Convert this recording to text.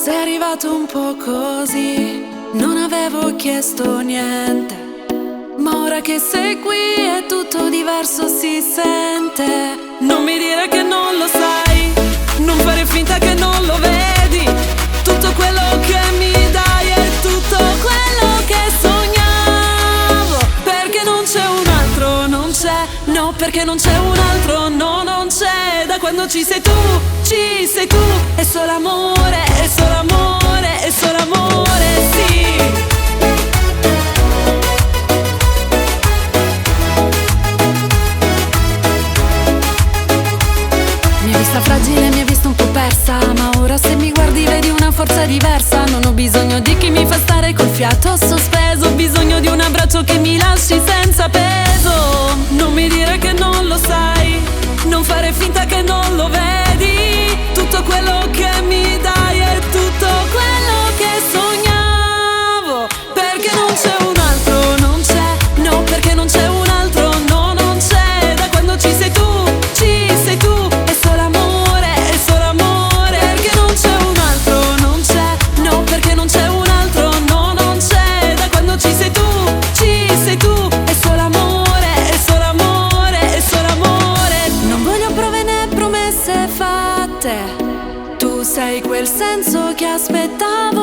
Sei arrivato un po' così, non avevo chiesto niente, ma ora che sei qui è tutto diverso, si sente. Non mi dire che non lo sai, non fare finta che non lo vedi. Tutto quello che mi dai è tutto quello che sognavo. Perché non c'è un altro, non c'è, no, perché non c'è un altro, no, non c'è. Da quando ci sei tu, è solo amore, è solo amore, è solo amore, sì. Mi hai vista fragile, mi hai vista un po' persa, ma ora se mi guardi vedi una forza diversa. Non ho bisogno di chi mi fa stare col fiato sospeso, ho bisogno di un abbraccio che mi lasci senza peso. Non mi dire che non lo sai, non fare finta che non lo vedi. Tutto quello che mi dai è tutto quello che sognavo. Perché non c'è un altro, non c'è, no, perché non c'è un altro, no, non c'è. Da quando ci sei tu, è solo amore, è solo amore. Perché non c'è un altro, non c'è, no, perché non c'è un altro, no, non c'è. Da quando ci sei tu, è solo amore, è solo amore, è solo amore. Non voglio prove né promesse fatte, tu sei quel senso che aspettavo.